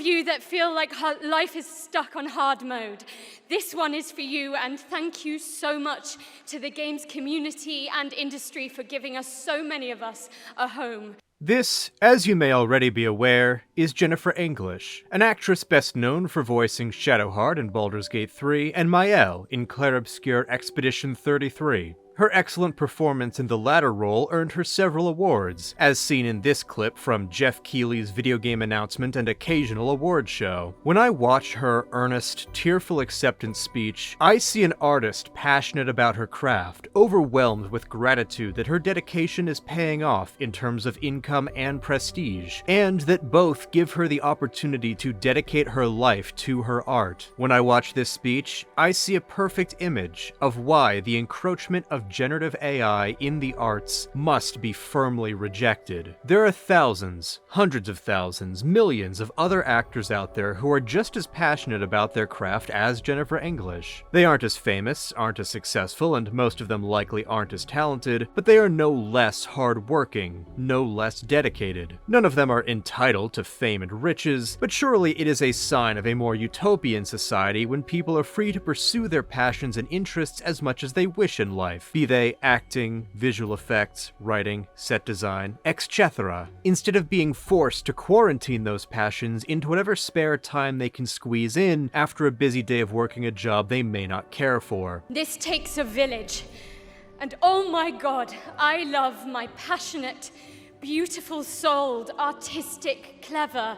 you that feel like life is stuck on hard mode, this one is for you, and thank you so much to the games community and industry for giving us, so many of us, a home. This, as you may already be aware, is Jennifer English, an actress best known for voicing Shadowheart in Baldur's Gate 3 and Mael in Clair Obscur Expedition 33. Her excellent performance in the latter role earned her several awards, as seen in this clip from Jeff Keighley's video game announcement and occasional award show. When I watch her earnest, tearful acceptance speech, I see an artist passionate about her craft, overwhelmed with gratitude that her dedication is paying off in terms of income and prestige, and that both give her the opportunity to dedicate her life to her art. When I watch this speech, I see a perfect image of why the encroachment of generative AI in the arts must be firmly rejected. There are thousands, hundreds of thousands, millions of other actors out there who are just as passionate about their craft as Jennifer English. They aren't as famous, aren't as successful, and most of them likely aren't as talented, but they are no less hard-working, no less dedicated. None of them are entitled to fame and riches, but surely it is a sign of a more utopian society when people are free to pursue their passions and interests as much as they wish in life, be they acting, visual effects, writing, set design, etc., instead of being forced to quarantine those passions into whatever spare time they can squeeze in after a busy day of working a job they may not care for. This takes a village, and oh my God, I love my passionate, beautiful-souled, artistic, clever,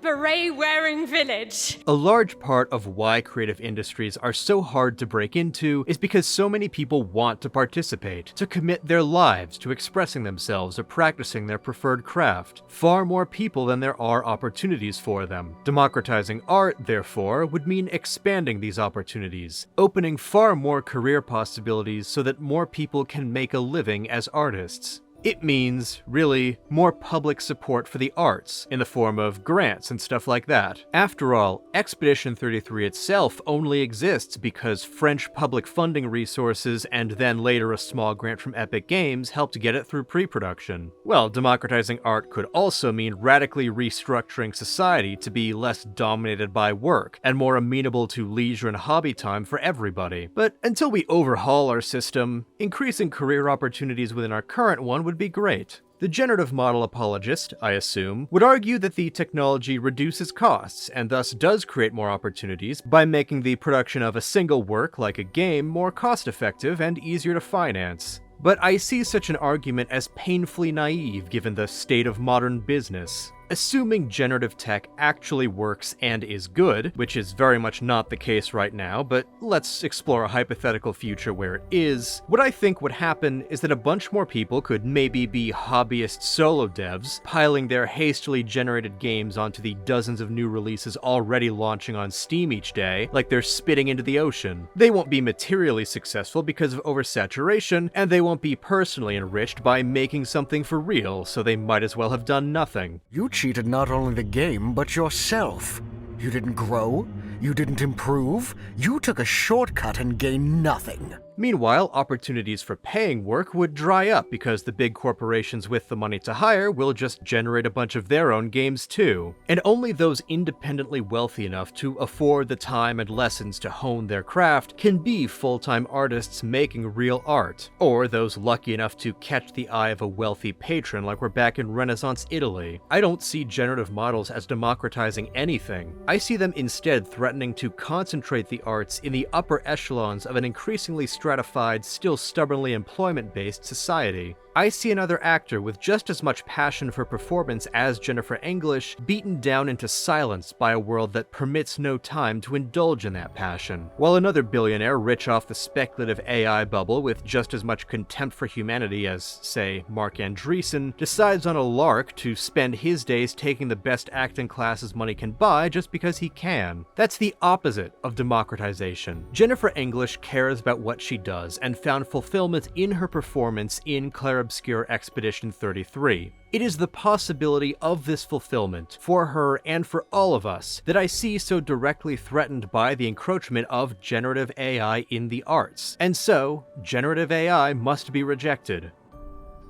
beret-wearing village. A large part of why creative industries are so hard to break into is because so many people want to participate, to commit their lives to expressing themselves or practicing their preferred craft. Far more people than there are opportunities for them. Democratizing art, therefore, would mean expanding these opportunities, opening far more career possibilities so that more people can make a living as artists. It means, really, more public support for the arts, in the form of grants and stuff like that. After all, Expedition 33 itself only exists because French public funding resources and then later a small grant from Epic Games helped get it through pre-production. Well, democratizing art could also mean radically restructuring society to be less dominated by work, and more amenable to leisure and hobby time for everybody. But until we overhaul our system, increasing career opportunities within our current one would be great. The generative model apologist, I assume, would argue that the technology reduces costs and thus does create more opportunities by making the production of a single work, like a game, more cost-effective and easier to finance. But I see such an argument as painfully naive given the state of modern business. Assuming generative tech actually works and is good, which is very much not the case right now, but let's explore a hypothetical future where it is, what I think would happen is that a bunch more people could maybe be hobbyist solo devs, piling their hastily generated games onto the dozens of new releases already launching on Steam each day, like they're spitting into the ocean. They won't be materially successful because of oversaturation, and they won't be personally enriched by making something for real, so they might as well have done nothing. You cheated not only the game, but yourself. You didn't grow, you didn't improve, you took a shortcut and gained nothing. Meanwhile, opportunities for paying work would dry up because the big corporations with the money to hire will just generate a bunch of their own games too. And only those independently wealthy enough to afford the time and lessons to hone their craft can be full-time artists making real art, or those lucky enough to catch the eye of a wealthy patron like we're back in Renaissance Italy. I don't see generative models as democratizing anything. I see them instead threatening to concentrate the arts in the upper echelons of an increasingly stratified, still stubbornly employment-based society. I see another actor with just as much passion for performance as Jennifer English beaten down into silence by a world that permits no time to indulge in that passion, while another billionaire rich off the speculative AI bubble with just as much contempt for humanity as, say, Mark Andreessen, decides on a lark to spend his days taking the best acting classes money can buy just because he can. That's the opposite of democratization. Jennifer English cares about what she does and found fulfillment in her performance in Clair Obscur Expedition 33. It is the possibility of this fulfillment, for her and for all of us, that I see so directly threatened by the encroachment of generative AI in the arts. And so, generative AI must be rejected.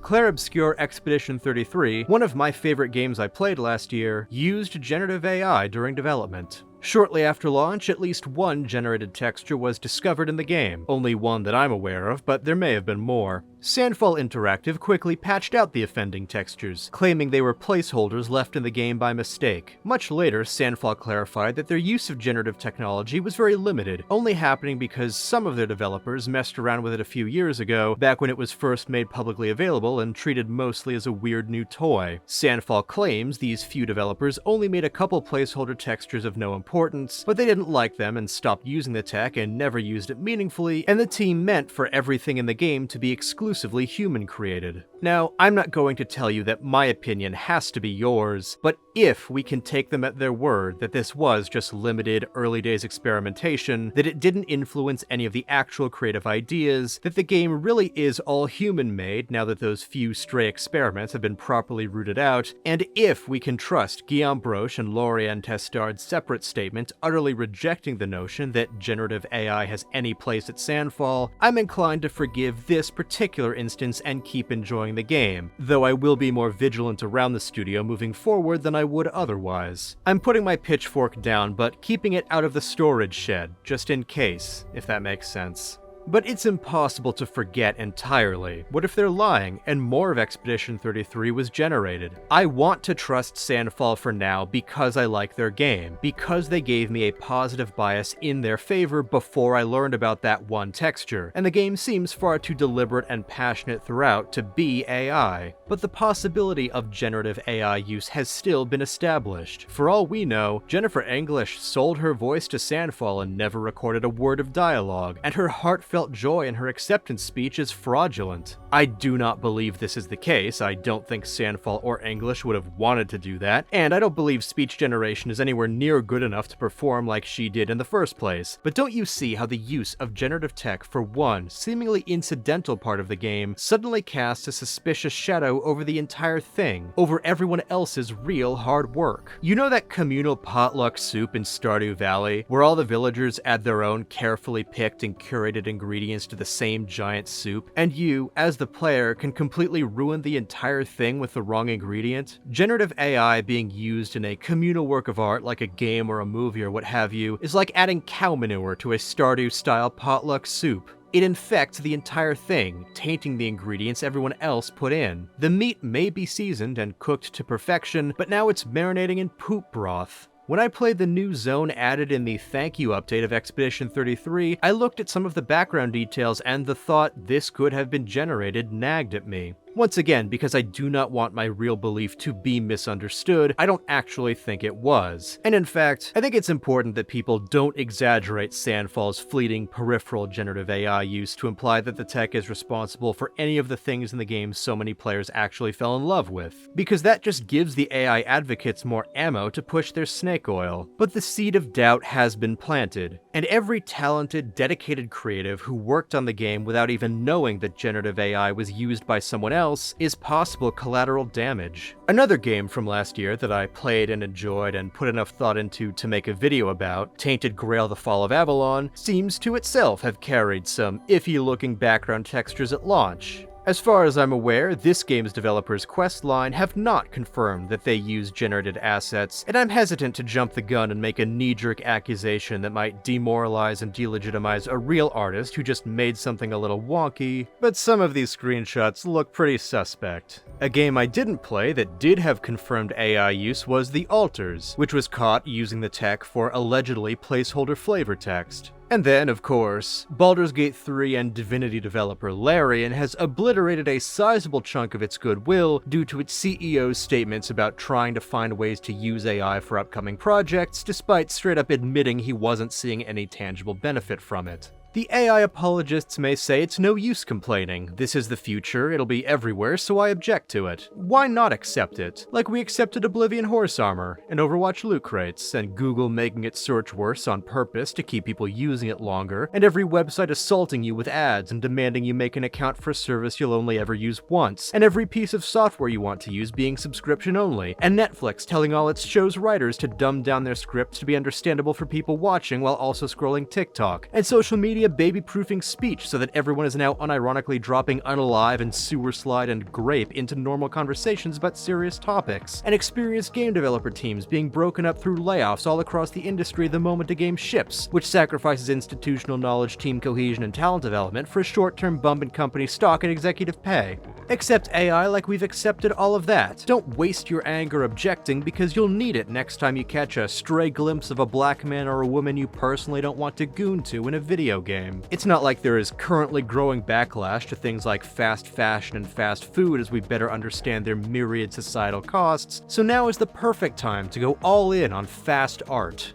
Clair Obscur Expedition 33, one of my favorite games I played last year, used generative AI during development. Shortly after launch, at least one generated texture was discovered in the game, only one that I'm aware of, but there may have been more. Sandfall Interactive quickly patched out the offending textures, claiming they were placeholders left in the game by mistake. Much later, Sandfall clarified that their use of generative technology was very limited, only happening because some of their developers messed around with it a few years ago, back when it was first made publicly available and treated mostly as a weird new toy. Sandfall claims these few developers only made a couple placeholder textures of no importance, but they didn't like them and stopped using the tech and never used it meaningfully, and the team meant for everything in the game to be exclusively human created. Now, I'm not going to tell you that my opinion has to be yours, but if we can take them at their word that this was just limited early days experimentation, that it didn't influence any of the actual creative ideas, that the game really is all human made now that those few stray experiments have been properly rooted out, and if we can trust Guillaume Broche and Lauriane Testard's separate statement utterly rejecting the notion that generative AI has any place at Sandfall, I'm inclined to forgive this particular instance and keep enjoying the game, though I will be more vigilant around the studio moving forward than I would otherwise. I'm putting my pitchfork down, but keeping it out of the storage shed, just in case, if that makes sense. But it's impossible to forget entirely. What if they're lying, and more of Expedition 33 was generated? I want to trust Sandfall for now because I like their game, because they gave me a positive bias in their favor before I learned about that one texture, and the game seems far too deliberate and passionate throughout to be AI. But the possibility of generative AI use has still been established. For all we know, Jennifer English sold her voice to Sandfall and never recorded a word of dialogue, and her heartfelt joy in her acceptance speech is fraudulent. I do not believe this is the case. I don't think Sandfall or English would have wanted to do that, and I don't believe speech generation is anywhere near good enough to perform like she did in the first place. But don't you see how the use of generative tech for one seemingly incidental part of the game suddenly casts a suspicious shadow over the entire thing, over everyone else's real hard work? You know that communal potluck soup in Stardew Valley, where all the villagers add their own carefully picked and curated ingredients to the same giant soup, and you, as the player, can completely ruin the entire thing with the wrong ingredient? Generative AI being used in a communal work of art like a game or a movie or what have you is like adding cow manure to a Stardew-style potluck soup. It infects the entire thing, tainting the ingredients everyone else put in. The meat may be seasoned and cooked to perfection, but now it's marinating in poop broth. When I played the new zone added in the thank you update of Expedition 33, I looked at some of the background details and the thought this could have been generated nagged at me. Once again, because I do not want my real belief to be misunderstood, I don't actually think it was. And in fact, I think it's important that people don't exaggerate Sandfall's fleeting peripheral generative AI use to imply that the tech is responsible for any of the things in the game so many players actually fell in love with, because that just gives the AI advocates more ammo to push their snake oil. But the seed of doubt has been planted, and every talented, dedicated creative who worked on the game without even knowing that generative AI was used by someone else is possible collateral damage. Another game from last year that I played and enjoyed and put enough thought into to make a video about, Tainted Grail: The Fall of Avalon, seems to itself have carried some iffy-looking background textures at launch. As far as I'm aware, this game's developers' quest line have not confirmed that they use generated assets, and I'm hesitant to jump the gun and make a knee-jerk accusation that might demoralize and delegitimize a real artist who just made something a little wonky, but some of these screenshots look pretty suspect. A game I didn't play that did have confirmed AI use was The Altars, which was caught using the tech for allegedly placeholder flavor text. And then, of course, Baldur's Gate 3 and Divinity developer Larian has obliterated a sizable chunk of its goodwill due to its CEO's statements about trying to find ways to use AI for upcoming projects, despite straight up admitting he wasn't seeing any tangible benefit from it. The AI apologists may say it's no use complaining. This is the future, it'll be everywhere, so I object to it. Why not accept it? Like we accepted Oblivion horse armor, and Overwatch loot crates, and Google making it search worse on purpose to keep people using it longer, and every website assaulting you with ads and demanding you make an account for a service you'll only ever use once, and every piece of software you want to use being subscription only, and Netflix telling all its show's writers to dumb down their scripts to be understandable for people watching while also scrolling TikTok, and social media me a baby-proofing speech so that everyone is now unironically dropping unalive and sewer slide and grape into normal conversations about serious topics, and experienced game developer teams being broken up through layoffs all across the industry the moment a game ships, which sacrifices institutional knowledge, team cohesion, and talent development for a short-term bump in company stock and executive pay. Accept AI like we've accepted all of that. Don't waste your anger objecting because you'll need it next time you catch a stray glimpse of a black man or a woman you personally don't want to goon to in a video game. It's not like there is currently growing backlash to things like fast fashion and fast food as we better understand their myriad societal costs, so now is the perfect time to go all in on fast art.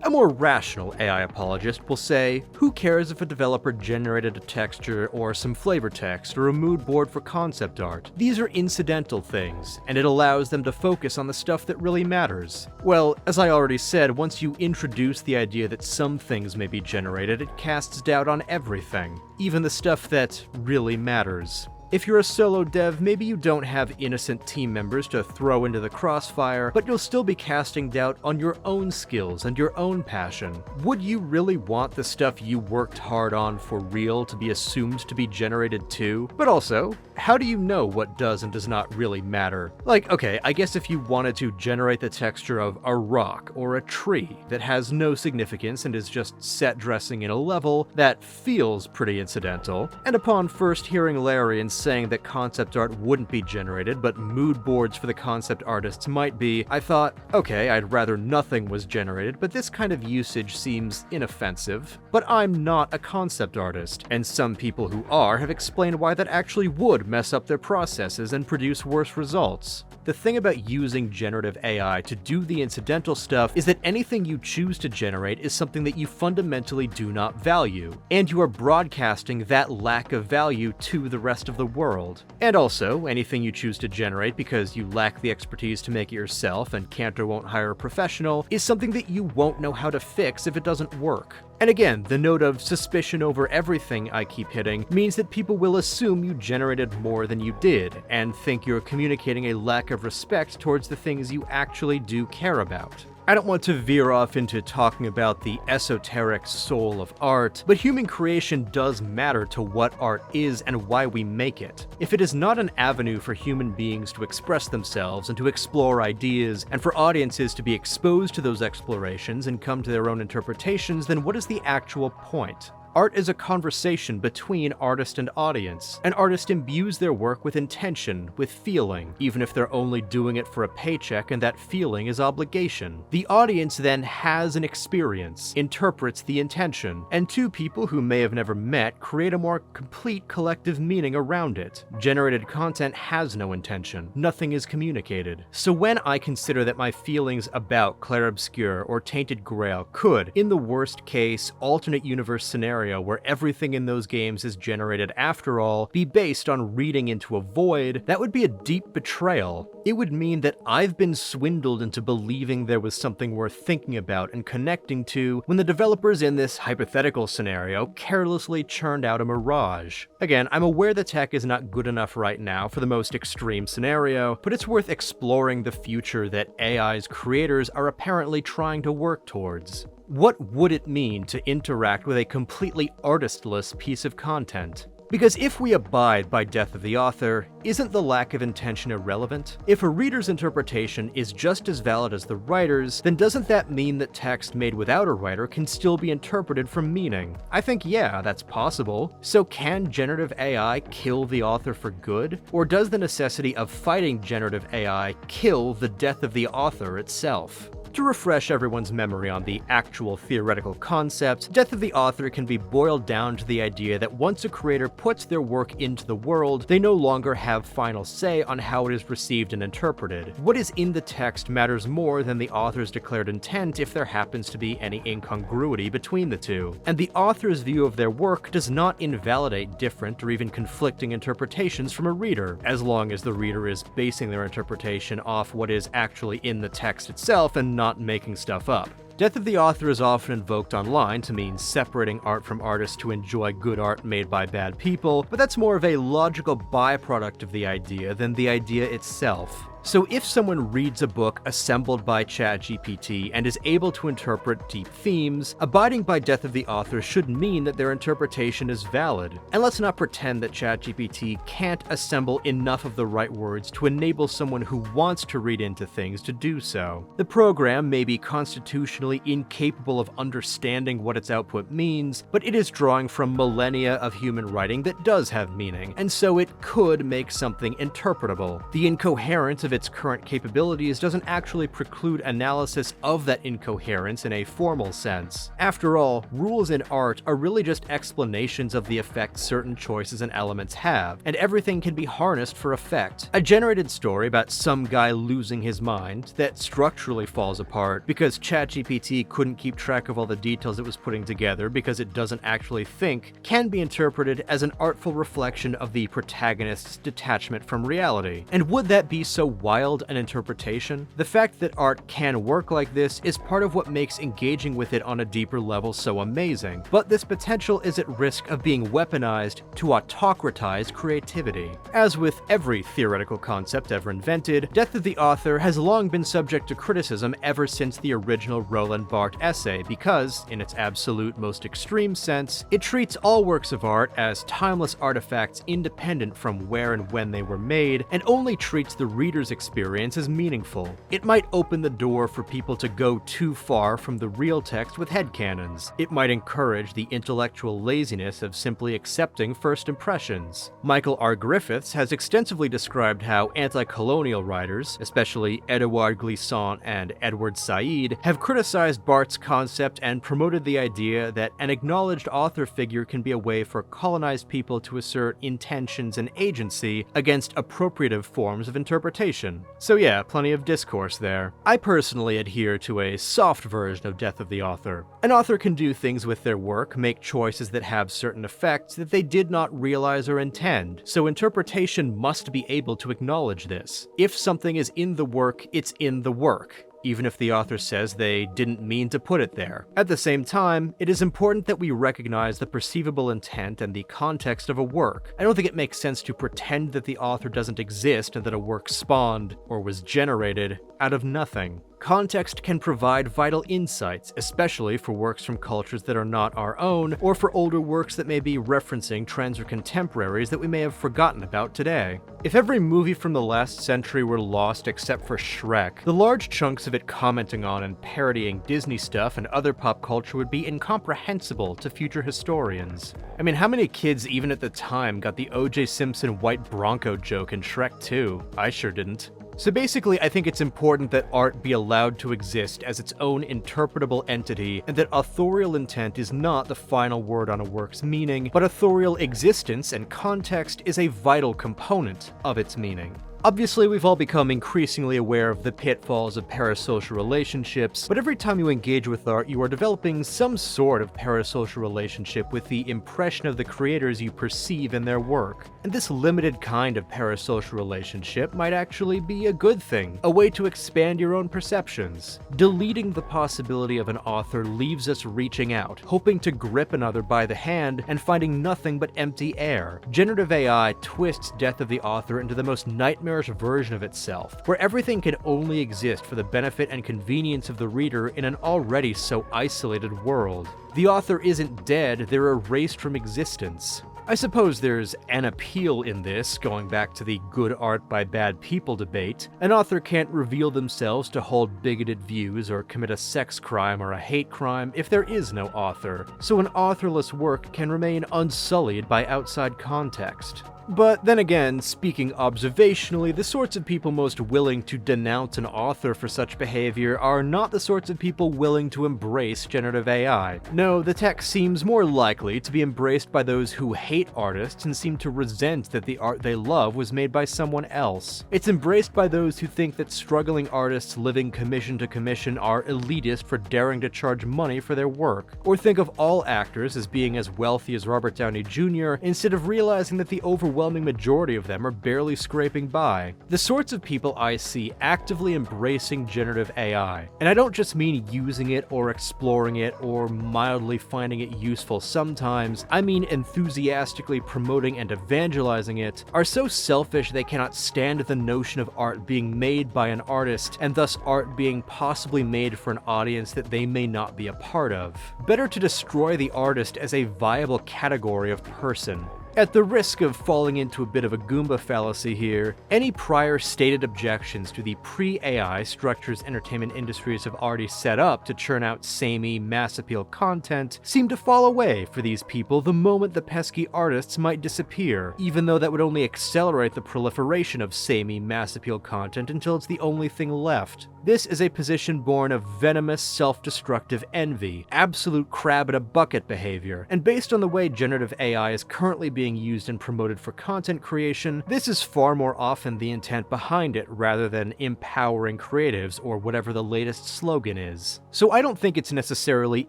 A more rational AI apologist will say, who cares if a developer generated a texture or some flavor text or a mood board for concept art? These are incidental things, and it allows them to focus on the stuff that really matters. Well, as I already said, once you introduce the idea that some things may be generated, it casts doubt on everything, even the stuff that really matters. If you're a solo dev, maybe you don't have innocent team members to throw into the crossfire, but you'll still be casting doubt on your own skills and your own passion. Would you really want the stuff you worked hard on for real to be assumed to be generated too? But also, how do you know what does and does not really matter? Like, okay, I guess if you wanted to generate the texture of a rock or a tree that has no significance and is just set dressing in a level, that feels pretty incidental. And upon first hearing Larry and saying that concept art wouldn't be generated, but mood boards for the concept artists might be, I thought, okay, I'd rather nothing was generated, but this kind of usage seems inoffensive. But I'm not a concept artist, and some people who are have explained why that actually would mess up their processes and produce worse results. The thing about using generative AI to do the incidental stuff is that anything you choose to generate is something that you fundamentally do not value, and you are broadcasting that lack of value to the rest of the world. And also, anything you choose to generate because you lack the expertise to make it yourself and can't or won't hire a professional is something that you won't know how to fix if it doesn't work. And again, the note of suspicion over everything I keep hitting means that people will assume you generated more than you did, and think you're communicating a lack of respect towards the things you actually do care about. I don't want to veer off into talking about the esoteric soul of art, but human creation does matter to what art is and why we make it. If it is not an avenue for human beings to express themselves and to explore ideas, and for audiences to be exposed to those explorations and come to their own interpretations, then what is the actual point? Art is a conversation between artist and audience. An artist imbues their work with intention, with feeling, even if they're only doing it for a paycheck and that feeling is obligation. The audience then has an experience, interprets the intention, and two people who may have never met create a more complete collective meaning around it. Generated content has no intention. Nothing is communicated. So when I consider that my feelings about Clair Obscur or Tainted Grail could, in the worst case, alternate universe scenario where everything in those games is generated after all, be based on reading into a void, that would be a deep betrayal. It would mean that I've been swindled into believing there was something worth thinking about and connecting to when the developers in this hypothetical scenario carelessly churned out a mirage. Again, I'm aware the tech is not good enough right now for the most extreme scenario, but it's worth exploring the future that AI's creators are apparently trying to work towards. What would it mean to interact with a completely artistless piece of content? Because if we abide by death of the author, isn't the lack of intention irrelevant? If a reader's interpretation is just as valid as the writer's, then doesn't that mean that text made without a writer can still be interpreted from meaning? I think yeah, that's possible. So can generative AI kill the author for good? Or does the necessity of fighting generative AI kill the death of the author itself? To refresh everyone's memory on the actual theoretical concept, death of the author can be boiled down to the idea that once a creator puts their work into the world, they no longer have final say on how it is received and interpreted. What is in the text matters more than the author's declared intent if there happens to be any incongruity between the two. And the author's view of their work does not invalidate different or even conflicting interpretations from a reader, as long as the reader is basing their interpretation off what is actually in the text itself and not making stuff up. Death of the author is often invoked online to mean separating art from artists to enjoy good art made by bad people, but that's more of a logical byproduct of the idea than the idea itself. So if someone reads a book assembled by ChatGPT and is able to interpret deep themes, abiding by death of the author should mean that their interpretation is valid. And let's not pretend that ChatGPT can't assemble enough of the right words to enable someone who wants to read into things to do so. The program may be constitutionally incapable of understanding what its output means, but it is drawing from millennia of human writing that does have meaning, and so it could make something interpretable. The incoherence of its current capabilities doesn't actually preclude analysis of that incoherence in a formal sense. After all, rules in art are really just explanations of the effect certain choices and elements have, and everything can be harnessed for effect. A generated story about some guy losing his mind that structurally falls apart because ChatGPT couldn't keep track of all the details it was putting together because it doesn't actually think can be interpreted as an artful reflection of the protagonist's detachment from reality. And would that be so wild an interpretation? The fact that art can work like this is part of what makes engaging with it on a deeper level so amazing, but this potential is at risk of being weaponized to autocratize creativity. As with every theoretical concept ever invented, death of the author has long been subject to criticism ever since the original Roland Barthes essay because, in its absolute most extreme sense, it treats all works of art as timeless artifacts independent from where and when they were made, and only treats the reader's experience as meaningful. It might open the door for people to go too far from the real text with headcanons. It might encourage the intellectual laziness of simply accepting first impressions. Michael R. Griffiths has extensively described how anti-colonial writers, especially Edouard Glissant and Edward Said, have criticized Barthes' concept and promoted the idea that an acknowledged author figure can be a way for colonized people to assert intentions and agency against appropriative forms of interpretation. So yeah, plenty of discourse there. I personally adhere to a soft version of death of the author. An author can do things with their work, make choices that have certain effects that they did not realize or intend, so interpretation must be able to acknowledge this. If something is in the work, it's in the work, even if the author says they didn't mean to put it there. At the same time, it is important that we recognize the perceivable intent and the context of a work. I don't think it makes sense to pretend that the author doesn't exist and that a work spawned, or was generated, out of nothing. Context can provide vital insights, especially for works from cultures that are not our own, or for older works that may be referencing trends or contemporaries that we may have forgotten about today. If every movie from the last century were lost except for Shrek, the large chunks of it commenting on and parodying Disney stuff and other pop culture would be incomprehensible to future historians. I mean, how many kids even at the time got the O.J. Simpson white Bronco joke in Shrek 2? I sure didn't. So basically, I think it's important that art be allowed to exist as its own interpretable entity, and that authorial intent is not the final word on a work's meaning, but authorial existence and context is a vital component of its meaning. Obviously, we've all become increasingly aware of the pitfalls of parasocial relationships, but every time you engage with art, you are developing some sort of parasocial relationship with the impression of the creators you perceive in their work. And this limited kind of parasocial relationship might actually be a good thing, a way to expand your own perceptions. Deleting the possibility of an author leaves us reaching out, hoping to grip another by the hand and finding nothing but empty air. Generative AI twists death of the author into the most nightmarish version of itself, where everything can only exist for the benefit and convenience of the reader in an already so isolated world. The author isn't dead, they're erased from existence. I suppose there's an appeal in this, going back to the good art by bad people debate. An author can't reveal themselves to hold bigoted views or commit a sex crime or a hate crime if there is no author, so an authorless work can remain unsullied by outside context. But then again, speaking observationally, the sorts of people most willing to denounce an author for such behavior are not the sorts of people willing to embrace generative AI. No, the tech seems more likely to be embraced by those who hate artists and seem to resent that the art they love was made by someone else. It's embraced by those who think that struggling artists living commission to commission are elitist for daring to charge money for their work, or think of all actors as being as wealthy as Robert Downey Jr. instead of realizing that the overwhelming overwhelming majority of them are barely scraping by. The sorts of people I see actively embracing generative AI, and I don't just mean using it or exploring it or mildly finding it useful sometimes, I mean enthusiastically promoting and evangelizing it, are so selfish they cannot stand the notion of art being made by an artist, and thus art being possibly made for an audience that they may not be a part of. Better to destroy the artist as a viable category of person. At the risk of falling into a bit of a Goomba fallacy here, any prior stated objections to the pre-AI structures entertainment industries have already set up to churn out samey, mass-appeal content seem to fall away for these people the moment the pesky artists might disappear, even though that would only accelerate the proliferation of samey, mass-appeal content until it's the only thing left. This is a position born of venomous, self-destructive envy, absolute crab-in-a-bucket behavior, and based on the way generative AI is currently being used and promoted for content creation, this is far more often the intent behind it rather than empowering creatives or whatever the latest slogan is. So I don't think it's necessarily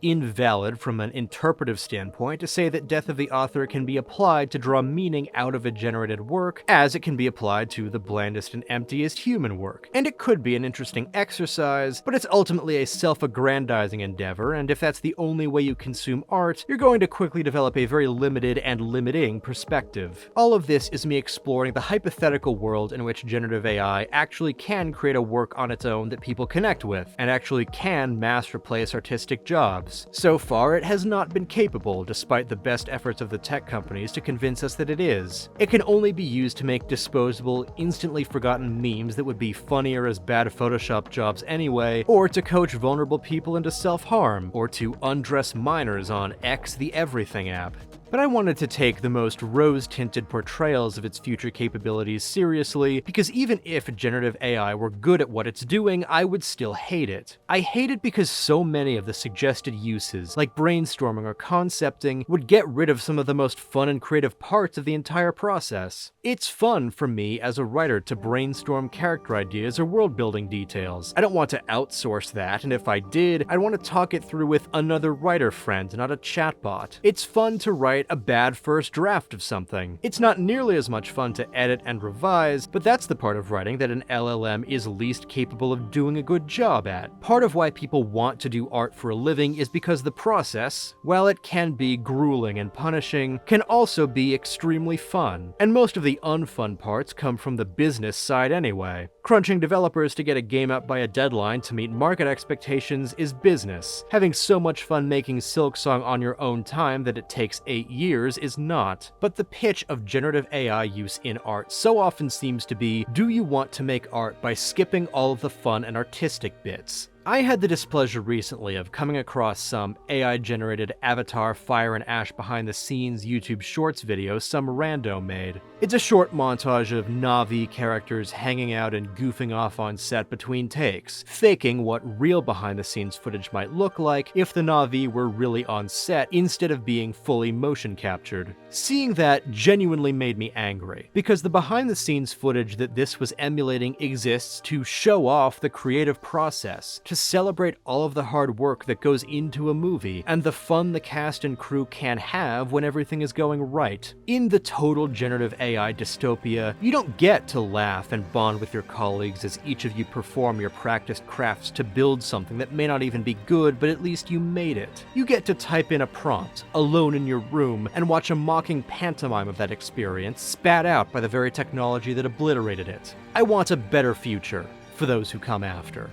invalid from an interpretive standpoint to say that death of the author can be applied to draw meaning out of a generated work, as it can be applied to the blandest and emptiest human work, and it could be an interesting exercise, but it's ultimately a self-aggrandizing endeavor, and if that's the only way you consume art, you're going to quickly develop a very limited and limiting perspective. All of this is me exploring the hypothetical world in which generative AI actually can create a work on its own that people connect with, and actually can mass replace artistic jobs. So far, it has not been capable, despite the best efforts of the tech companies to convince us that it is. It can only be used to make disposable, instantly forgotten memes that would be funnier as bad Photoshop jobs anyway, or to coach vulnerable people into self-harm, or to undress minors on X the Everything app. But I wanted to take the most rose-tinted portrayals of its future capabilities seriously, because even if generative AI were good at what it's doing, I would still hate it. I hate it because so many of the suggested uses, like brainstorming or concepting, would get rid of some of the most fun and creative parts of the entire process. It's fun for me as a writer to brainstorm character ideas or world-building details. I don't want to outsource that, and if I did, I'd want to talk it through with another writer friend, not a chatbot. It's fun to write a bad first draft of something. It's not nearly as much fun to edit and revise, but that's the part of writing that an LLM is least capable of doing a good job at. Part of why people want to do art for a living is because the process, while it can be grueling and punishing, can also be extremely fun. And most of the unfun parts come from the business side anyway. Crunching developers to get a game out by a deadline to meet market expectations is business. Having so much fun making Silksong on your own time that it takes 8 years is not. But the pitch of generative AI use in art so often seems to be, do you want to make art by skipping all of the fun and artistic bits? I had the displeasure recently of coming across some AI-generated Avatar Fire and Ash behind-the-scenes YouTube Shorts video some rando made. It's a short montage of Na'vi characters hanging out and goofing off on set between takes, faking what real behind-the-scenes footage might look like if the Na'vi were really on set instead of being fully motion captured. Seeing that genuinely made me angry, because the behind-the-scenes footage that this was emulating exists to show off the creative process, to celebrate all of the hard work that goes into a movie, and the fun the cast and crew can have when everything is going right. In the total generative AI dystopia, you don't get to laugh and bond with your colleagues as each of you perform your practiced crafts to build something that may not even be good, but at least you made it. You get to type in a prompt, alone in your room, and watch a mocking pantomime of that experience spat out by the very technology that obliterated it. I want a better future for those who come after.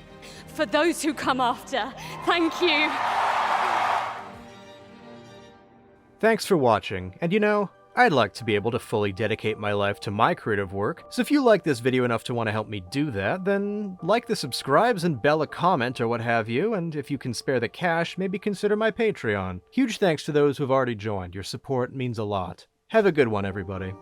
For those who come after. Thank you. Thanks for watching, and you know, I'd like to be able to fully dedicate my life to my creative work, so if you like this video enough to want to help me do that, then like the subscribes and bell a comment or what have you, and if you can spare the cash, maybe consider my Patreon. Huge thanks to those who've already joined, your support means a lot. Have a good one, everybody.